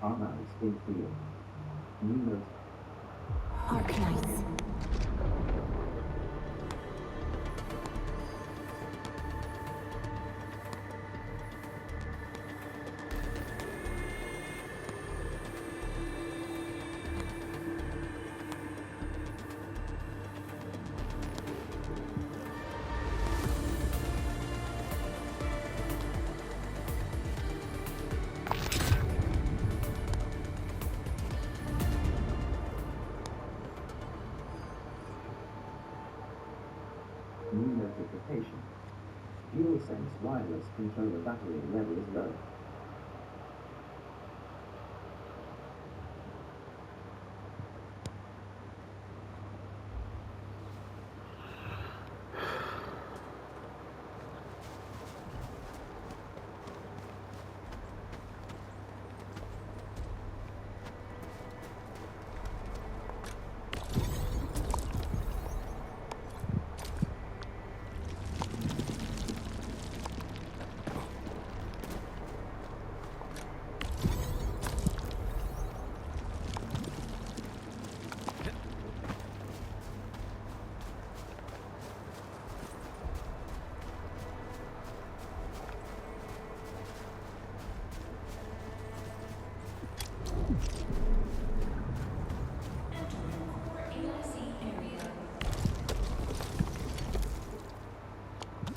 Arknights in field. New note. Arknights. New notification. DualSense wireless controller battery level is low.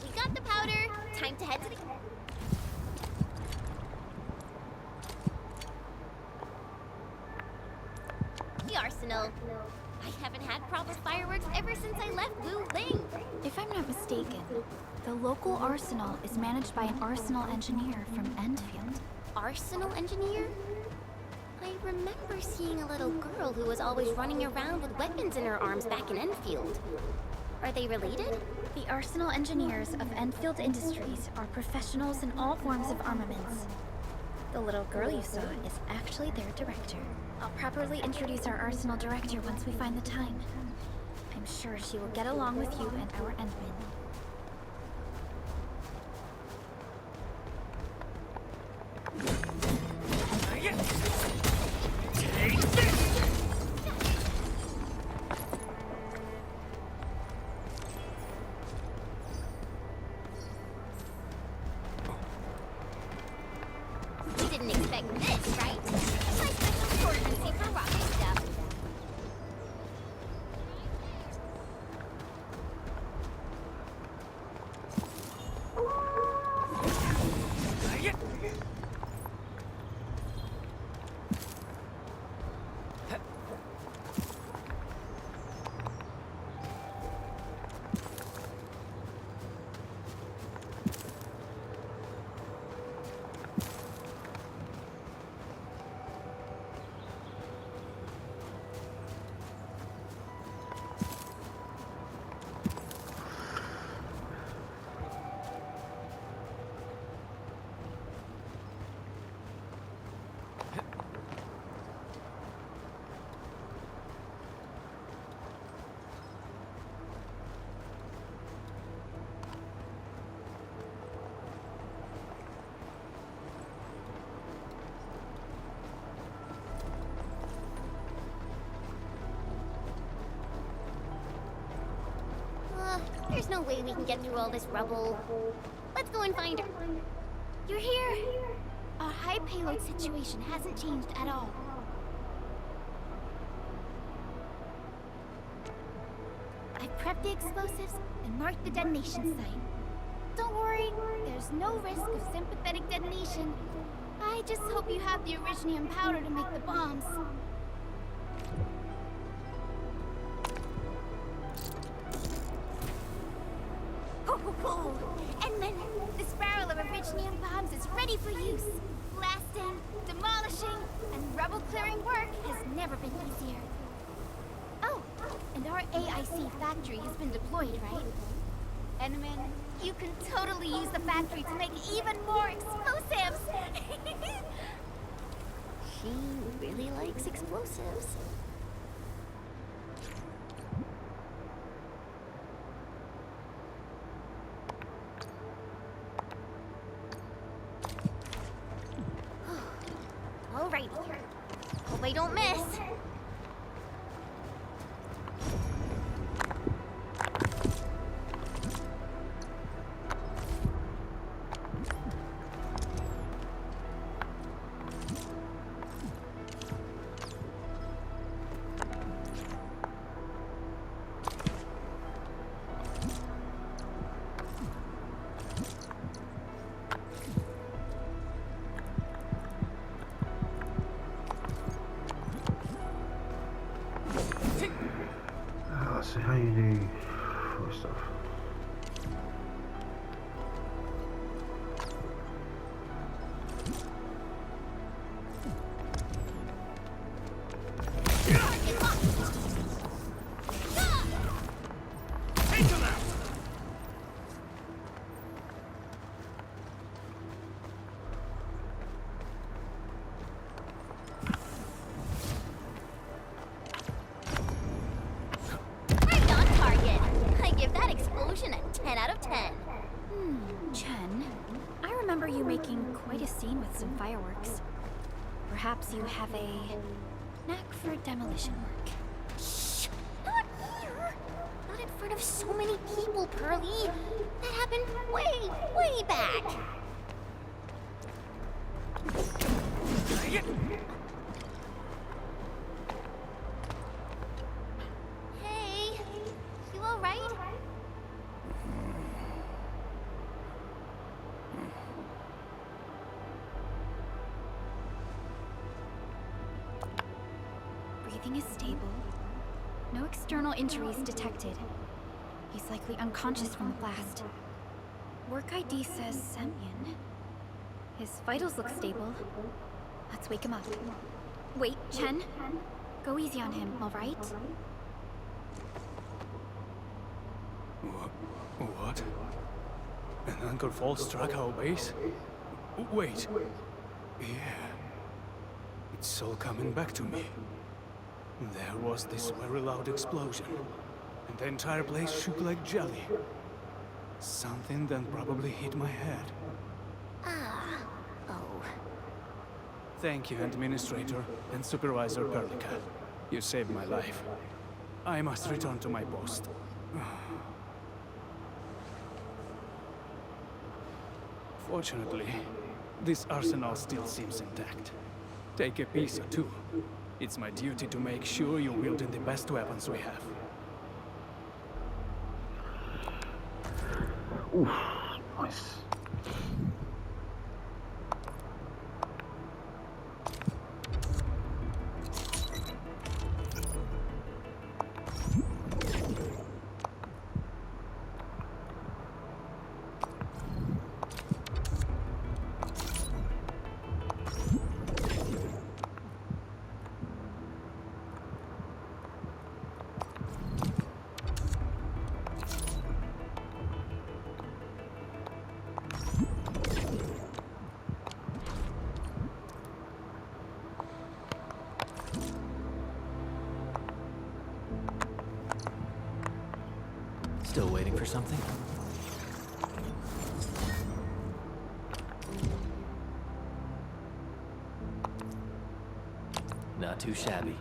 We got the powder. Time to head to the arsenal. I haven't had proper fireworks ever since I left Wu Ling. If I'm not mistaken, the local arsenal is managed by an arsenal engineer from Enfield. Arsenal engineer? I remember seeing a little girl who was always running around with weapons in her arms back in Enfield. Are they related? The arsenal engineers of Enfield Industries are professionals in all forms of armaments. The little girl you saw is actually their director. I'll properly introduce our arsenal director once we find the time. I'm sure she will get along with you and our Endman. You didn't expect this, right? It's my special currency for rocket stuff. There's no way we can get through all this rubble. Let's go and find her. You're here! Our high payload situation hasn't changed at all. I've prepped the explosives and marked the detonation site. Don't worry, there's no risk of sympathetic detonation. I just hope you have the originium powder to make the bombs. Endman, this barrel of originium bombs is ready for use. Blasting, demolishing, and rubble-clearing work has never been easier. Oh, and our AIC factory has been deployed, right? Endman, you can totally use the factory to make even more explosives! She really likes explosives. Alrighty. way don't miss. So how you do for stuff? Chen, I remember you making quite a scene with some fireworks. Perhaps you have a knack for demolition work. Shh! Not here! Not in front of so many people, Pearly. That happened way back. Hey, you all right? Breathing is stable. No external injuries detected. He's likely unconscious from the blast. Work ID says Semyon. His vitals look stable. Let's wake him up. Wait, Chen. Go easy on him, all right? What? An anchor fall struck our base? Wait. Yeah. It's all coming back to me. There was this very loud explosion, and the entire place shook like jelly. Something then probably hit my head. Oh. Thank you, Administrator and Supervisor Perlica. You saved my life. I must return to my post. Fortunately, this arsenal still seems intact. Take a piece or two. It's my duty to make sure you're wielding the best weapons we have. Oof, nice. Still waiting for something? Not too shabby.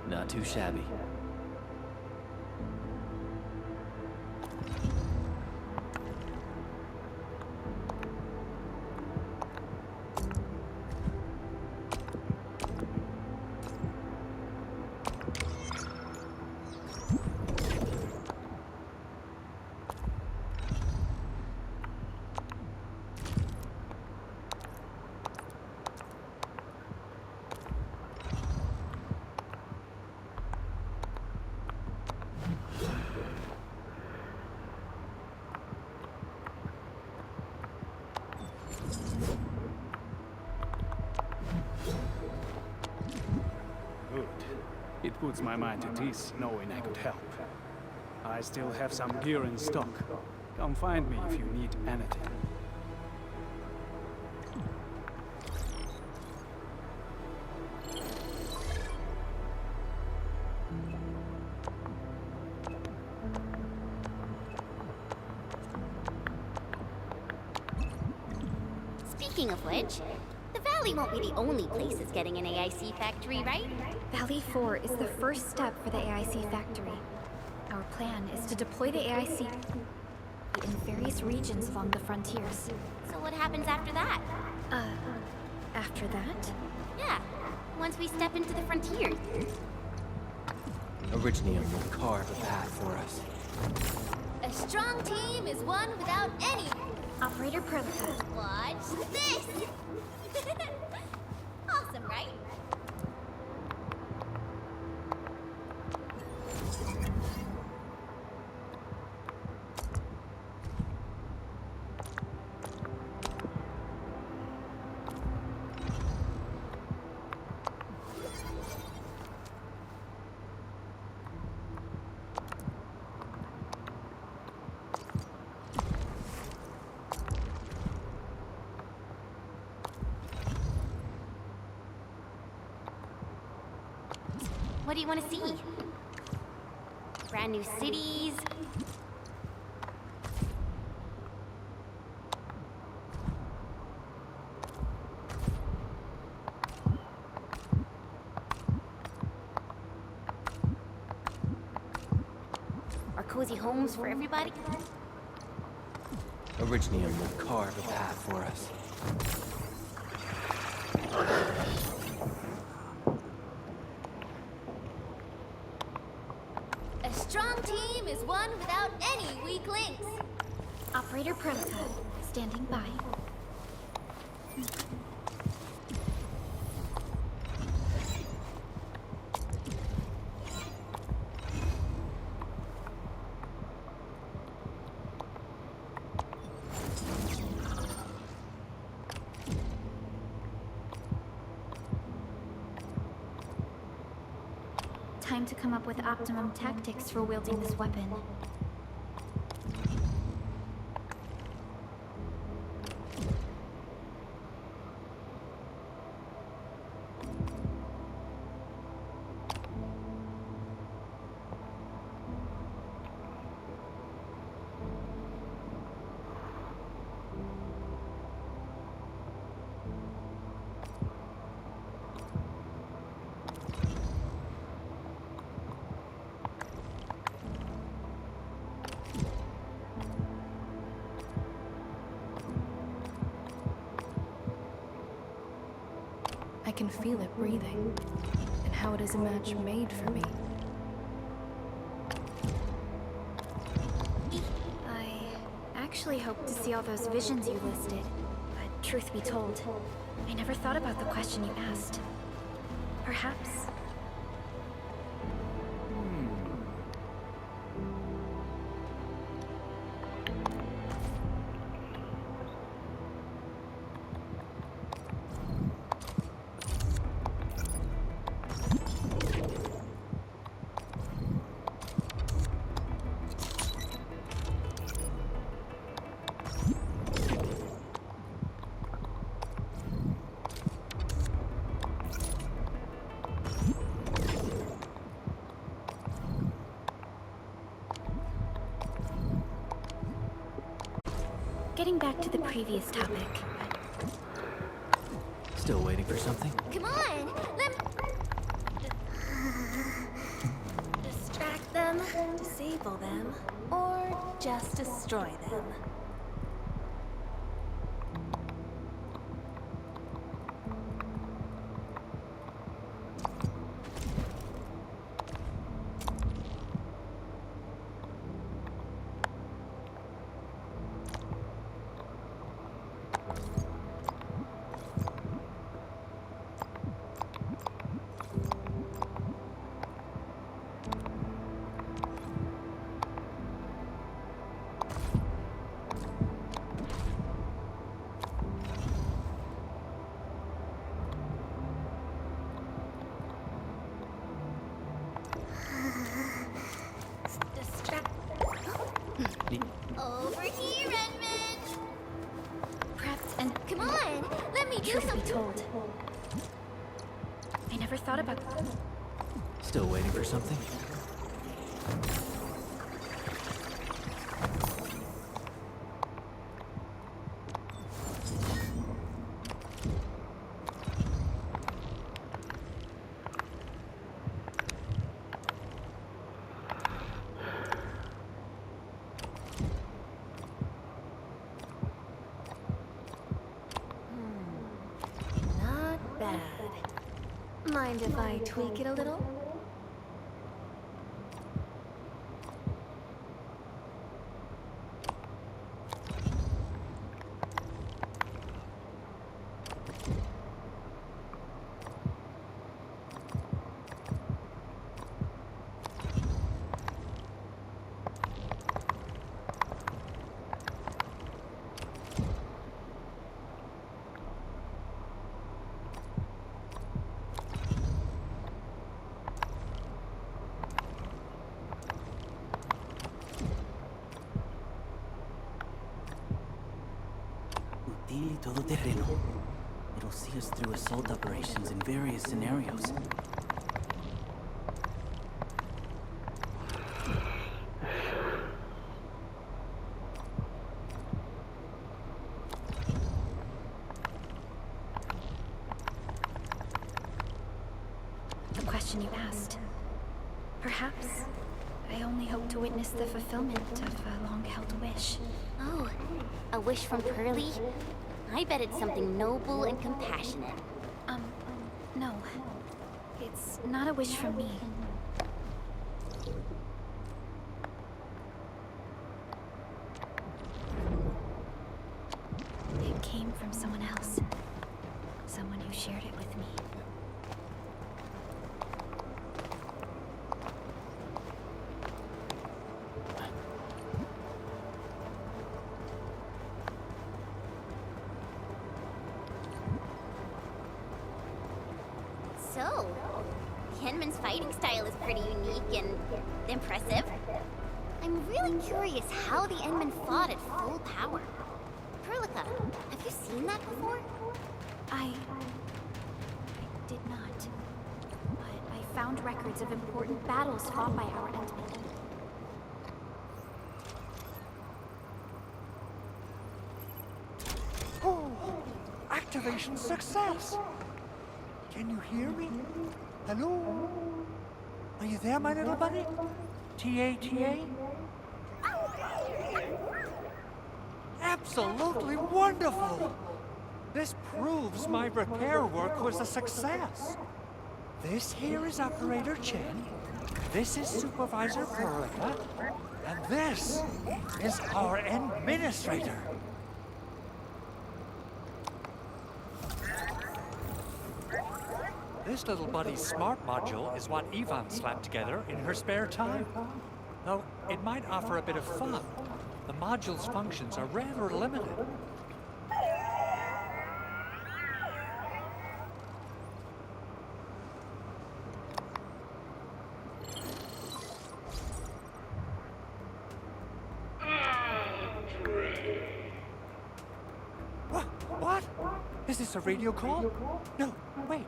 Not too shabby. Good. It puts my mind at ease knowing I could help. I still have some gear in stock. Come find me if you need anything. Speaking of which, the Valley won't be the only place that's getting an AIC factory, right? Valley 4 is the first step for the AIC factory. Our plan is to deploy the AIC in various regions along the frontiers. So what happens after that? After that? Yeah, once we step into the frontier. Originium will carve a path for us. A strong team is one without any. Operator Protocol. Watch this! Awesome, right? What do you want to see? Brand new cities? Or cozy homes for everybody? Originium will carve a path for us. A strong team is one without any weak links. Operator Protocol. Standing by. Time to come up with optimum tactics for wielding this weapon. I can feel it breathing, and how it is a match made for me. I actually hoped to see all those visions you listed, but truth be told, I never thought about the question you asked. Perhaps... Getting back to the previous topic. Still waiting for something? Come on, distract them, disable them, or just destroy them. Over here, Edmund! Prepped and Come on, let me do truth be something. told, I never thought about Still waiting for something? Not bad. Mind if I tweak it a little? Utili todoterreno. It'll see us through assault operations in various scenarios. the question you asked. Perhaps I only hope to witness the fulfillment of a long-held wish. Oh, a wish from Pearly? I bet it's something noble and compassionate. No. It's not a wish from me. It came from someone else. Someone who shared it with me. So, Kenman's fighting style is pretty unique and impressive. I'm really curious how the Endmen fought at full power. Perlica, have you seen that before? I did not. But I found records of important battles fought by our Endmen. Oh, activation success! Can you hear me? Hello? Are you there, my little buddy? T-A-T-A? Absolutely wonderful! This proves my repair work was a success. This here is Operator Chen, this is Supervisor Perlica, and this is our Administrator. This little buddy's smart module is what Yvonne slapped together in her spare time. Though it might offer a bit of fun, the module's functions are rather limited. What? Is this a radio call? No, wait.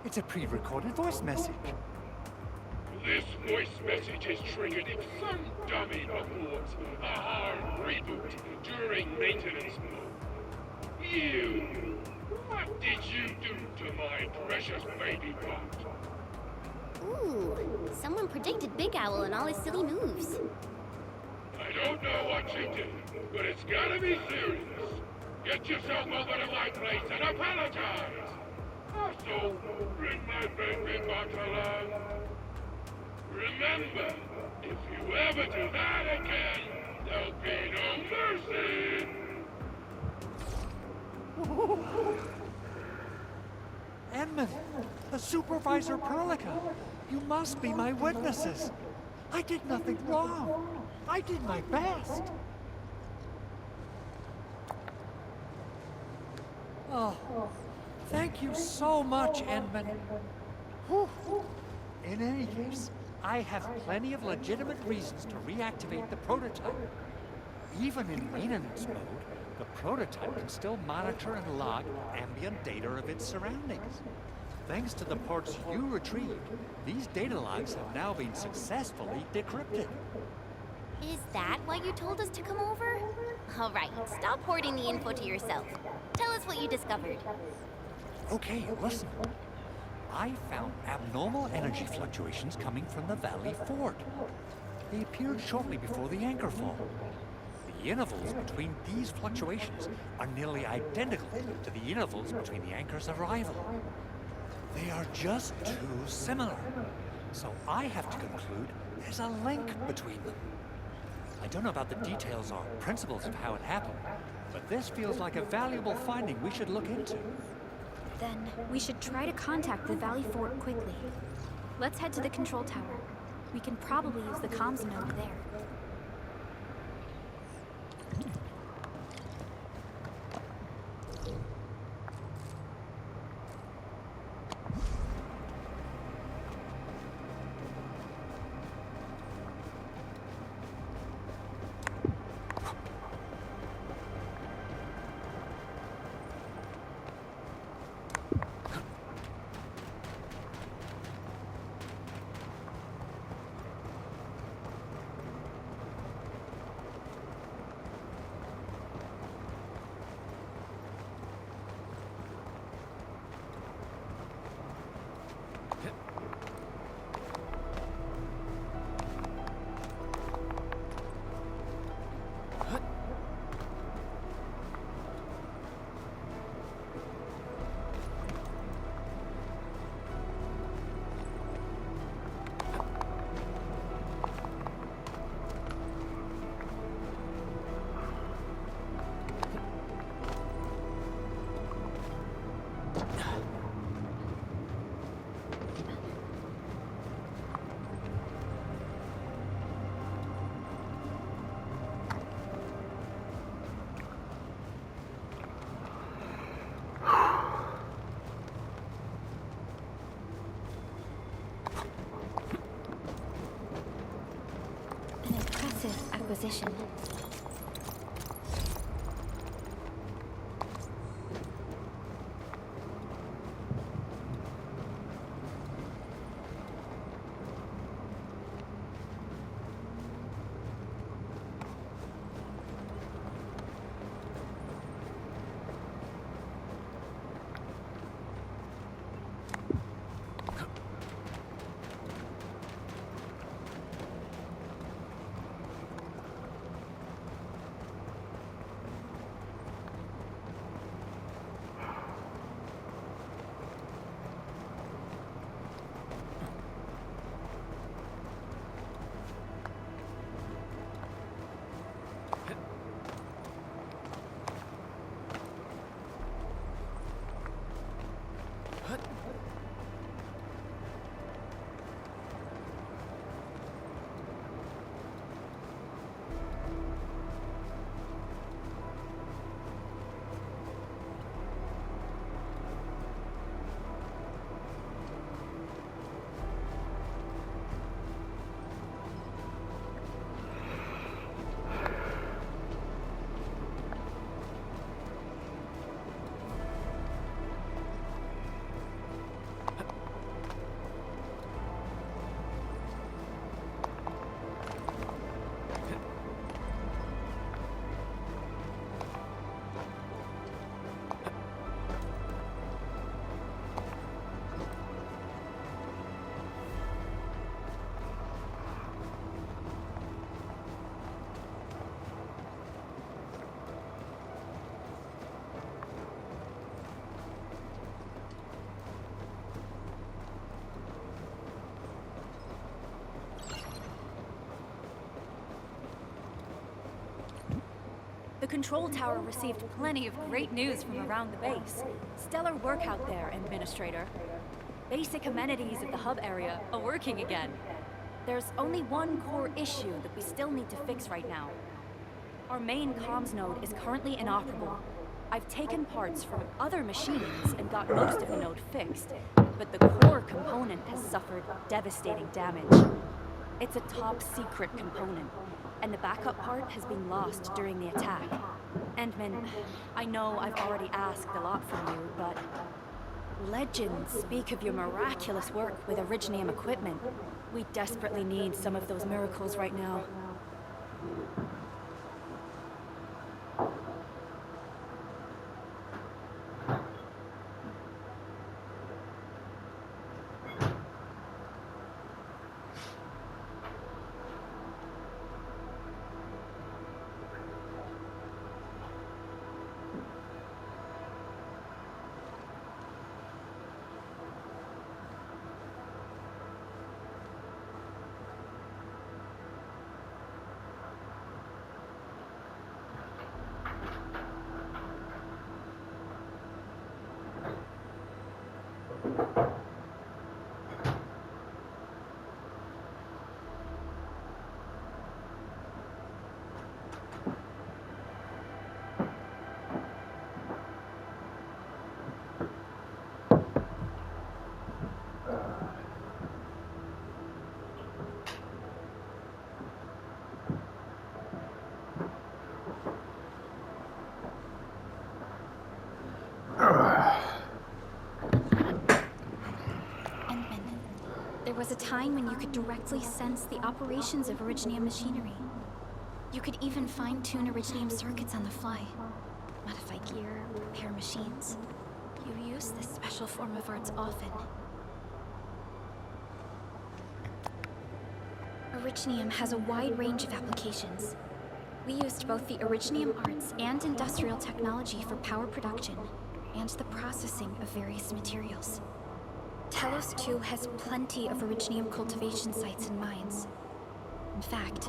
It's a pre-recorded voice message. This voice message has triggered some dummy abort a hard reboot during maintenance mode. You! What did you do to my precious baby bot? Ooh, someone predicted Big Owl and all his silly moves. I don't know what you did, but it's gotta be serious. Get yourself over to my place and apologize! Also, bring my baby bot along. Remember, if you ever do that again, there'll be no mercy! Edmund, the Supervisor Perlica, you must be my witnesses. I did nothing wrong. I did my best. Oh, thank you so much, Edmund. Whew. In any case, I have plenty of legitimate reasons to reactivate the prototype. Even in maintenance mode, the prototype can still monitor and log ambient data of its surroundings. Thanks to the parts you retrieved, these data logs have now been successfully decrypted. Is that why you told us to come over? All right, stop hoarding the info to yourself. Tell us what you discovered. Okay, listen. I found abnormal energy fluctuations coming from the Valley Fort. They appeared shortly before the anchor fall. The intervals between these fluctuations are nearly identical to the intervals between the anchor's arrival. They are just too similar. So I have to conclude there's a link between them. I don't know about the details or principles of how it happened, but this feels like a valuable finding we should look into. Then we should try to contact the Valley Fort quickly. Let's head to the control tower. We can probably use the comms node there. Acquisition. The control tower received plenty of great news from around the base. Stellar work out there, Administrator. Basic amenities of the hub area are working again. There's only one core issue that we still need to fix right now. Our main comms node is currently inoperable. I've taken parts from other machines and got most of the node fixed, but the core component has suffered devastating damage. It's a top-secret component, and the backup part has been lost during the attack. Endman, I know I've already asked a lot from you, but legends speak of your miraculous work with Originium equipment. We desperately need some of those miracles right now. There was a time when you could directly sense the operations of Originium machinery. You could even fine-tune Originium circuits on the fly, modify gear, repair machines. You use this special form of arts often. Originium has a wide range of applications. We used both the Originium arts and industrial technology for power production and the processing of various materials. Telos 2 has plenty of Originium cultivation sites and mines. In fact,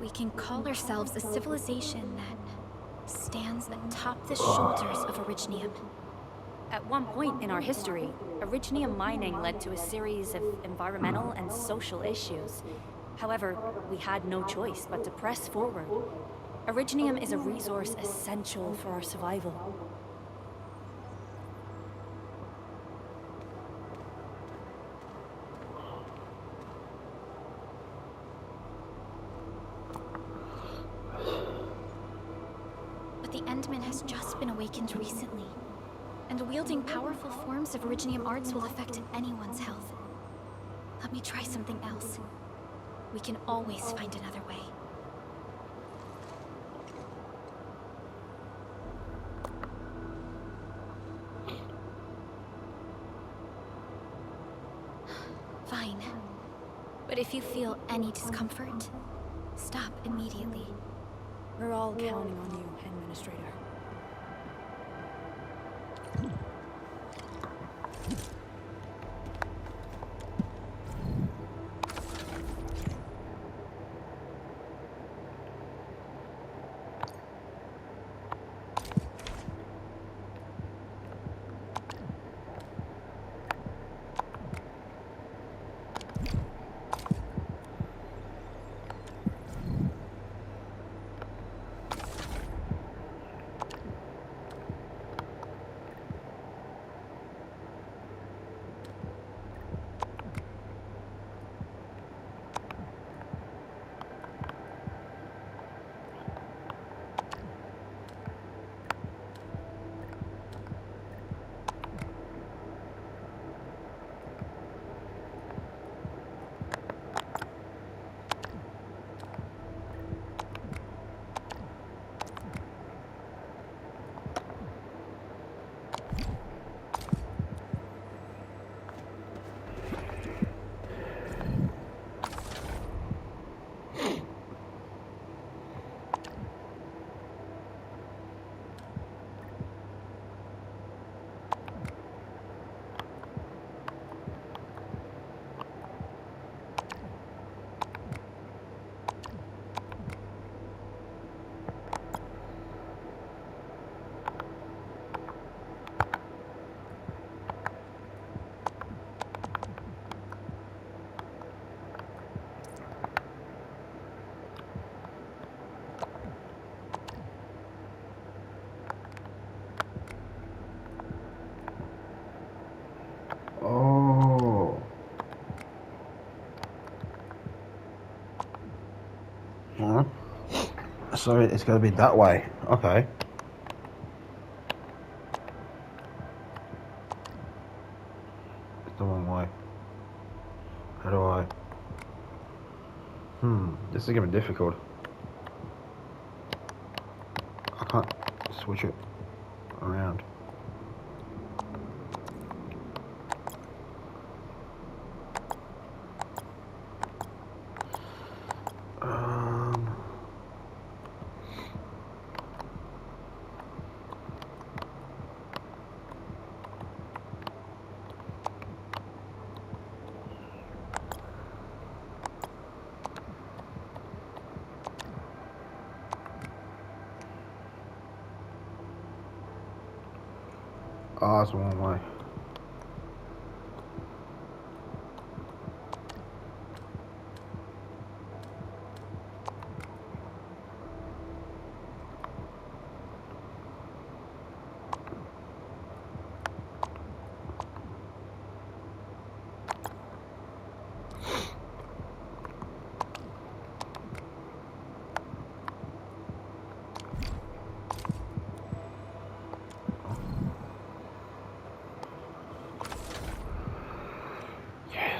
we can call ourselves a civilization that stands atop the shoulders of Originium. At one point in our history, Originium mining led to a series of environmental and social issues. However, we had no choice but to press forward. Originium is a resource essential for our survival. But the Endman has just been awakened recently, and wielding powerful forms of Originium arts will affect anyone's health. Let me try something else. We can always find another way. Fine. But if you feel any discomfort, stop immediately. We're all counting on you, Administrator. Alright. So it's going to be that way. Okay. It's the wrong way. How do I... This is going to be difficult. I can't switch it around. Oh, it's the wrong way.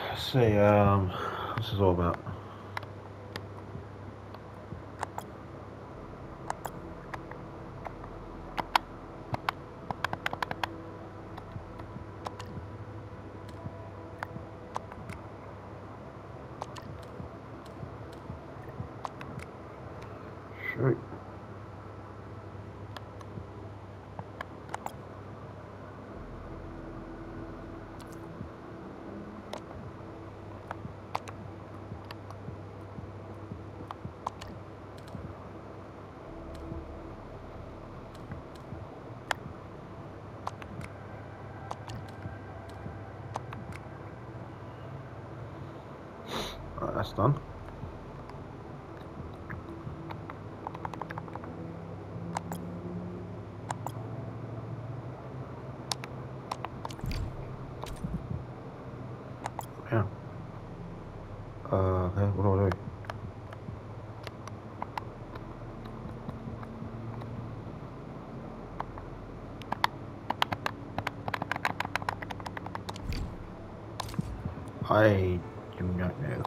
Let's see, what's this all about? Shoot. Right, that's done. Yeah. Okay, what do I do? I do not know.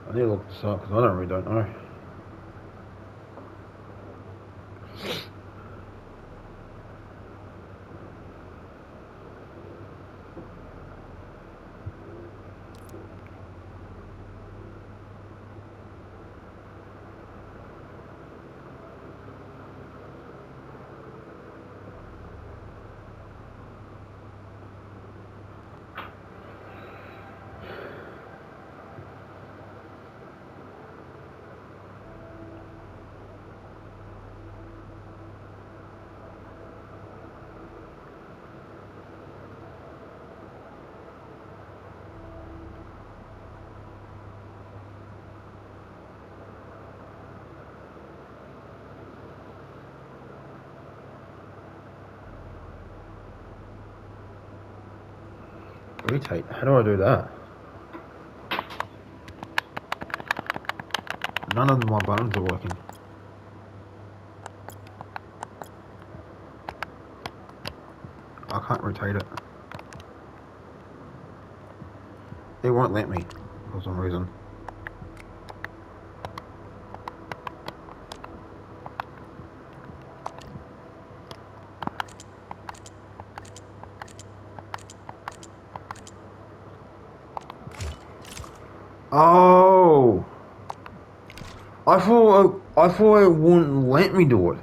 I need to look this up because I really don't know. Rotate. How do I do that? None of my buttons are working. I can't rotate it. It won't let me for some reason. Oh! I thought it wouldn't let me do it.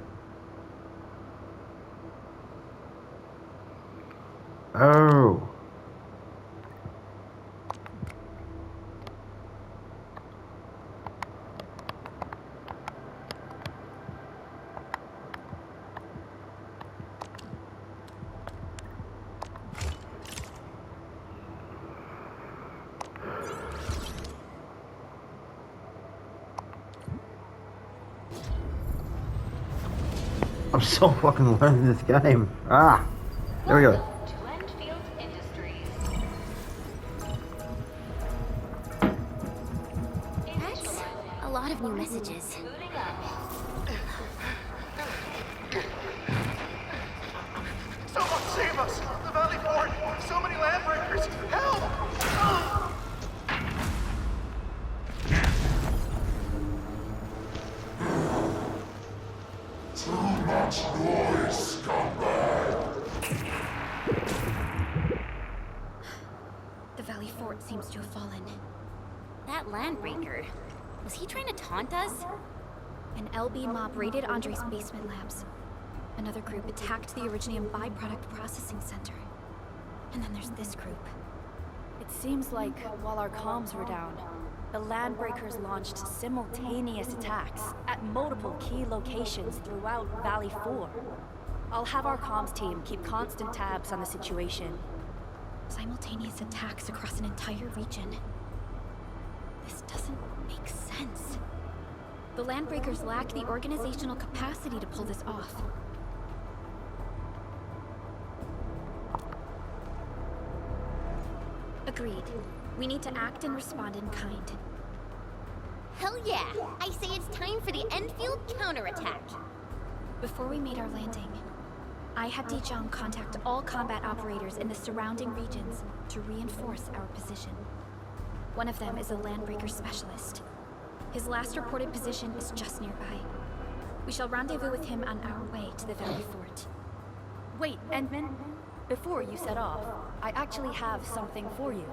Oh. I'm so fucking learning this game. Ah! There we go. That's a lot of new messages. Someone save us! The Valley Fort! So many landbreakers! Help! Too much noise, scumbag! The Valley Fort seems to have fallen. That landbreaker, was he trying to taunt us? An LB mob raided Andre's basement labs. Another group attacked the Originium byproduct processing center. And then there's this group. It seems like while our comms were down, the Landbreakers launched simultaneous attacks at multiple key locations throughout Valley 4. I'll have our comms team keep constant tabs on the situation. Simultaneous attacks across an entire region. This doesn't make sense. The Landbreakers lack the organizational capacity to pull this off. Agreed. We need to act and respond in kind. Hell yeah! I say it's time for the Enfield counterattack. Before we made our landing, I had Dijong contact all combat operators in the surrounding regions to reinforce our position. One of them is a Landbreaker specialist. His last reported position is just nearby. We shall rendezvous with him on our way to the Valley Fort. Wait, Endman, before you set off, I actually have something for you.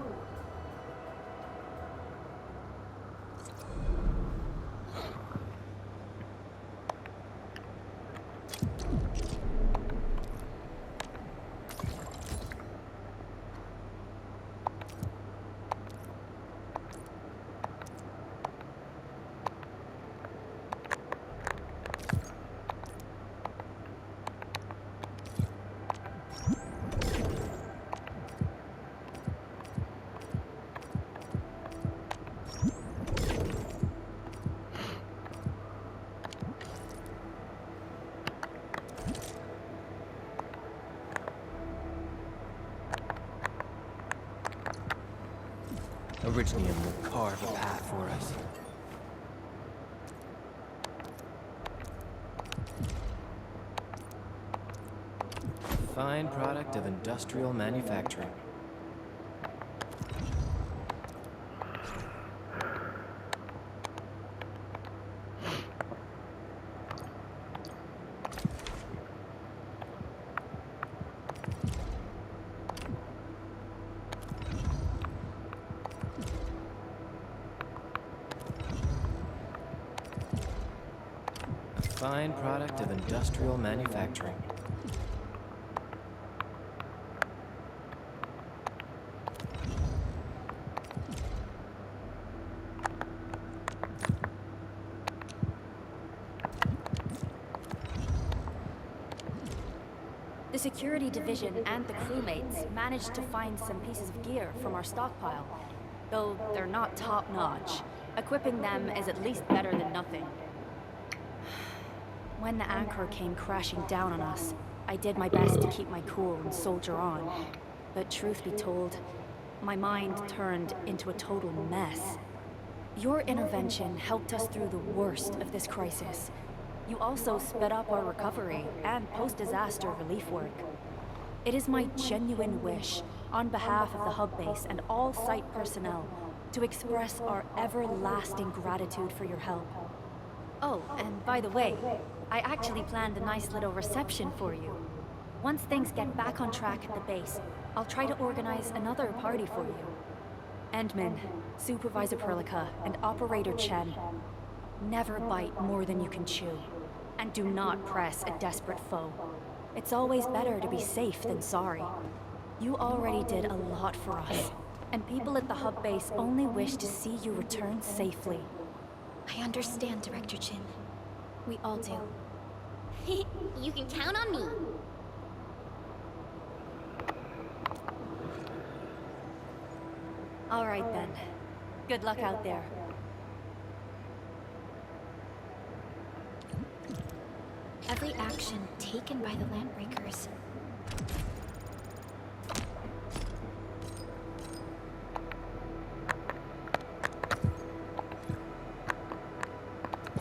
Originium will carve a path for us. Fine product of industrial manufacturing. Fine product of industrial manufacturing. The security division and the crewmates managed to find some pieces of gear from our stockpile, though they're not top-notch. Equipping them is at least better than nothing. When the anchor came crashing down on us, I did my best to keep my cool and soldier on. But truth be told, my mind turned into a total mess. Your intervention helped us through the worst of this crisis. You also sped up our recovery and post-disaster relief work. It is my genuine wish, on behalf of the hub base and all site personnel, to express our everlasting gratitude for your help. Oh, and by the way, I actually planned a nice little reception for you. Once things get back on track at the base, I'll try to organize another party for you. Endman, Supervisor Perlica, and Operator Chen, never bite more than you can chew. And do not press a desperate foe. It's always better to be safe than sorry. You already did a lot for us, and people at the hub base only wish to see you return safely. I understand, Director Chin. We all do. You can count on me. All right then. Good luck out there. Every action taken by the Landbreakers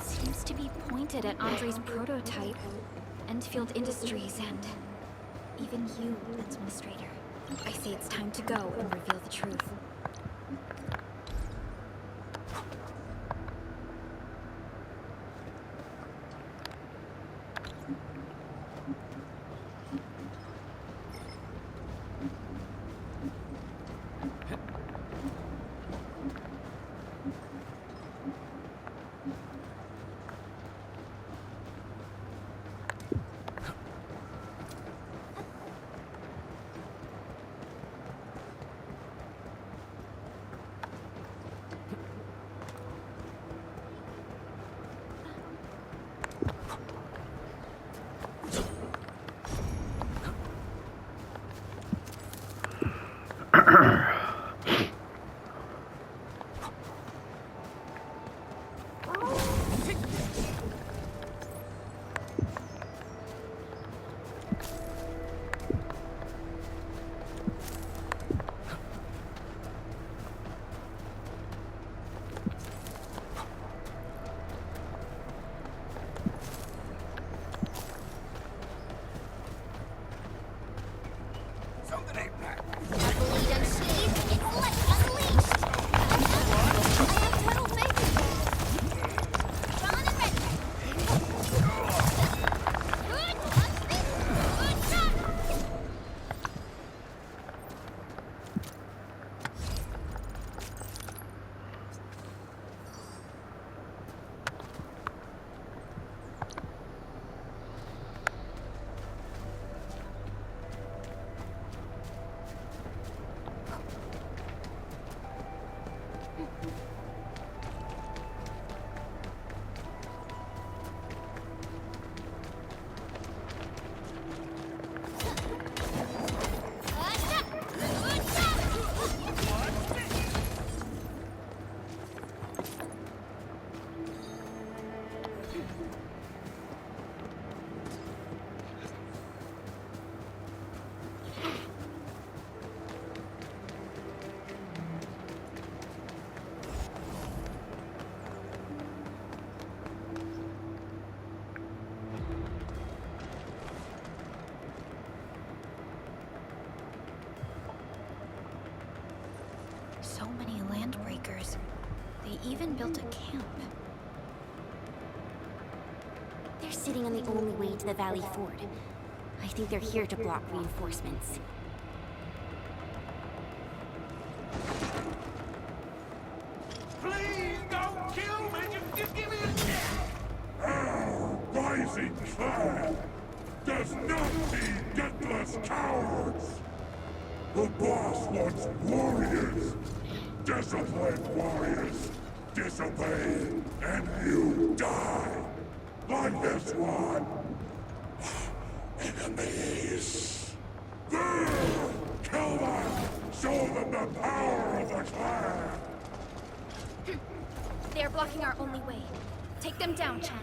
seems to be pointed at Andre's prototype, Enfield Industries, and even you, Administrator. I say it's time to go and reveal the truth. So many Landbreakers. They even built a camp. They're sitting on the only way to the Valley Ford. I think they're here to block reinforcements. Please don't kill me! Just give me a chance! Our rising clan does not need gutless cowards! The boss wants warriors! Disciplined warriors! Disobey, and you die! Like this one! Enemies! Kill them! Show them the power of the clan! They are blocking our only way. Take them down, Chen.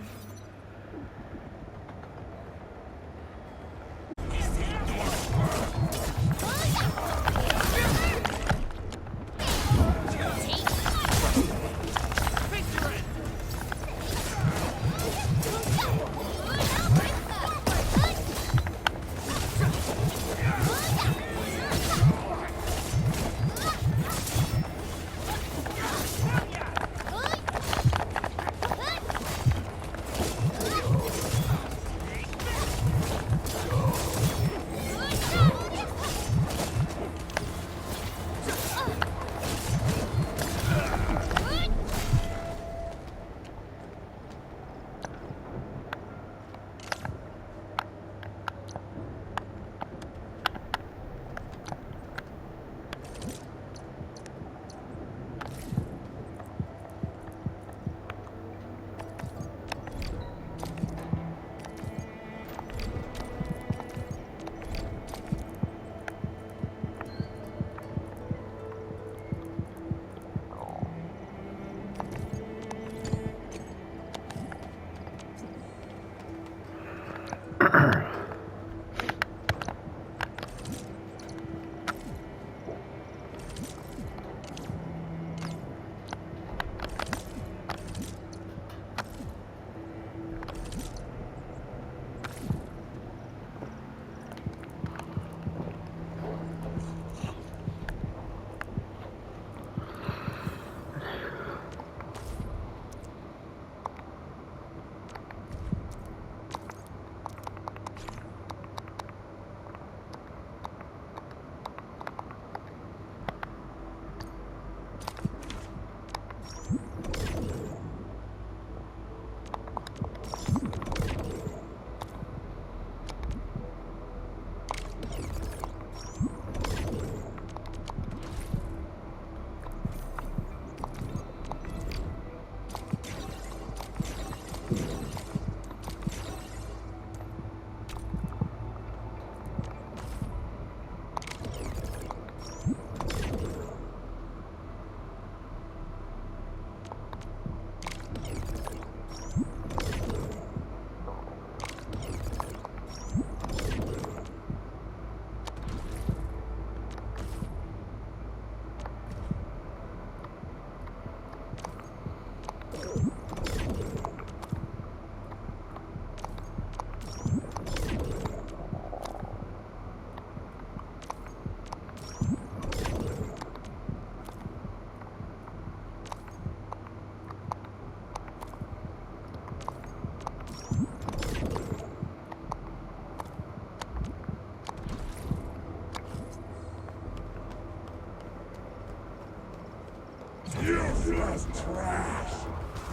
Useless trash!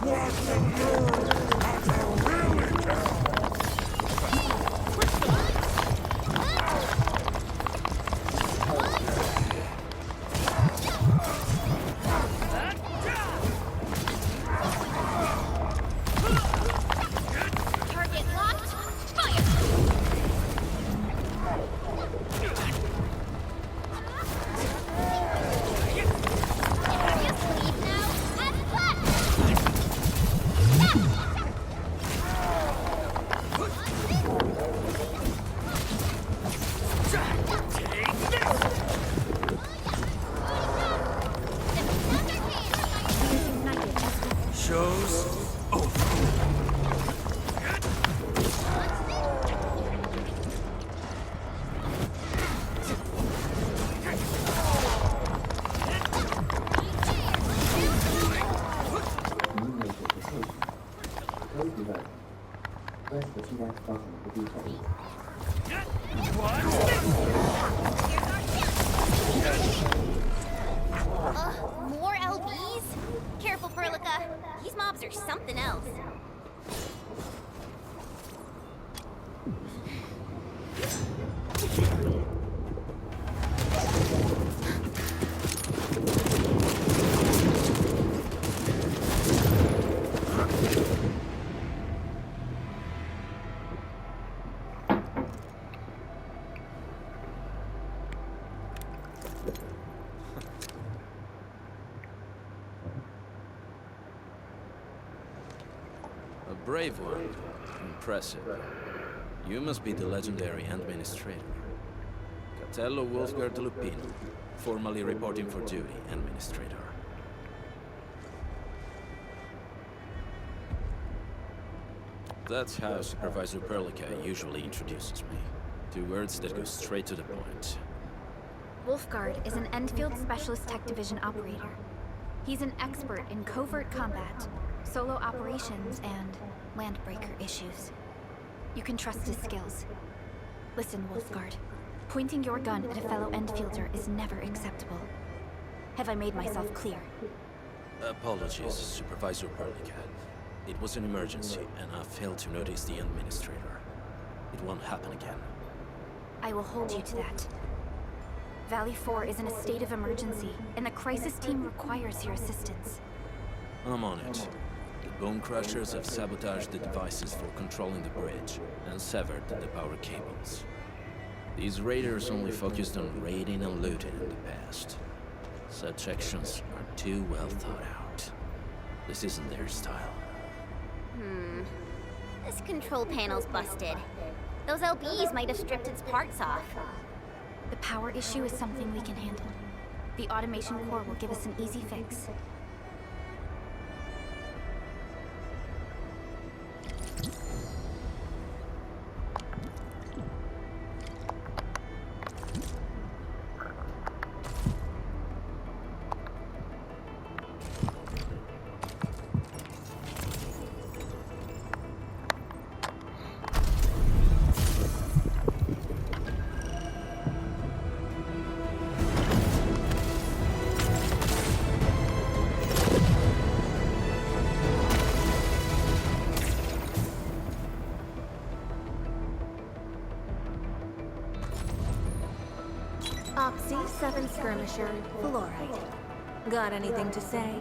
Want to learn how to really tell? Target locked. Fire! Just leave now and Show's over. Close the vote. Press the select button for details. More LBs? Careful, Perlica. These mobs are something else. A brave one. Impressive. You must be the legendary administrator. Catello Wolfgard Lupino, formally reporting for duty, administrator. That's how Supervisor Perlica usually introduces me. 2 words that go straight to the point. Wolfgard is an Enfield Specialist Tech Division operator. He's an expert in covert combat, solo operations, and landbreaker issues. You can trust his skills. Listen, Wolfgard. Pointing your gun at a fellow Enfielder is never acceptable. Have I made myself clear? Apologies, Supervisor Perlica. It was an emergency, and I failed to notice the administrator. It won't happen again. I will hold you to that. Valley 4 is in a state of emergency, and the crisis team requires your assistance. I'm on it. The Bone Crushers have sabotaged the devices for controlling the bridge, and severed the power cables. These raiders only focused on raiding and looting in the past. Such actions are too well thought out. This isn't their style. This control panel's busted. Those LBs might have stripped its parts off. The power issue is something we can handle. The automation core will give us an easy fix. Opsy 7 Skirmisher, Fluorite. Got anything to say?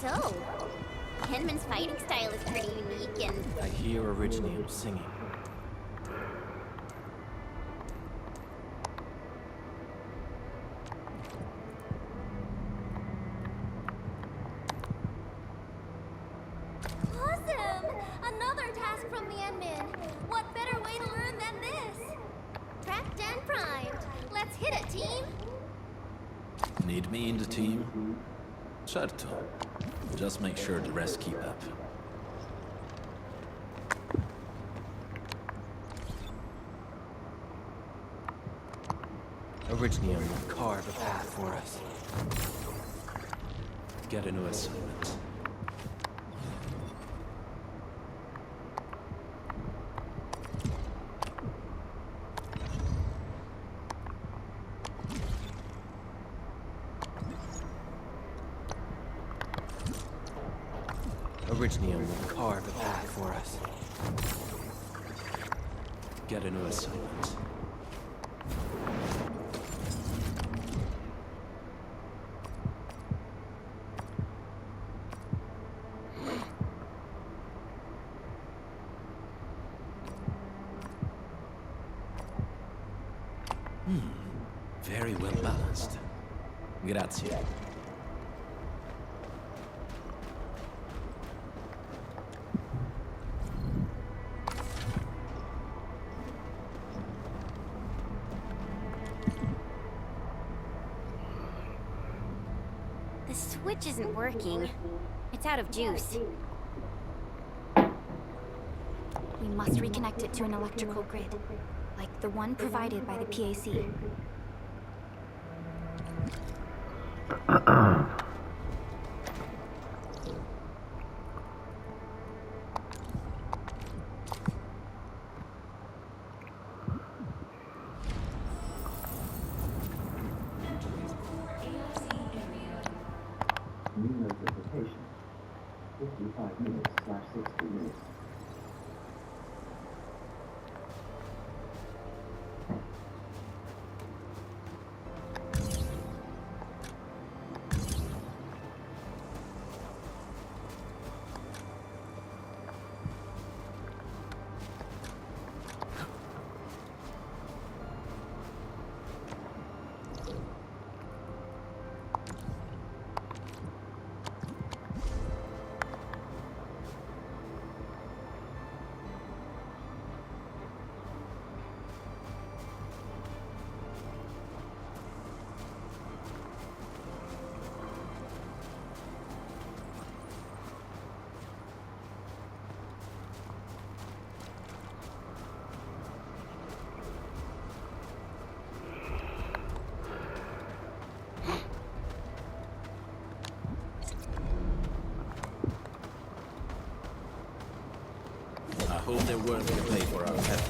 So, Henman's fighting style is pretty unique and... I hear Originium singing. Awesome! Another task from the Enmin. What better way to learn than this? Prepped and primed. Let's hit it, team! Need me in the team? Certo. Just make sure the rest keep up. Originium will carve a path for us. Get a new assignment. Originium will carve a path for us. Get a new assignment. Very well balanced. Grazie. The switch isn't working. It's out of juice. We must reconnect it to an electrical grid, like the one provided by the PAC. New notification. 55 minutes/60 minutes. I hope they're willing to pay for our help.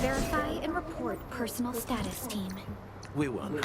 Verify and report personal status, team. We won.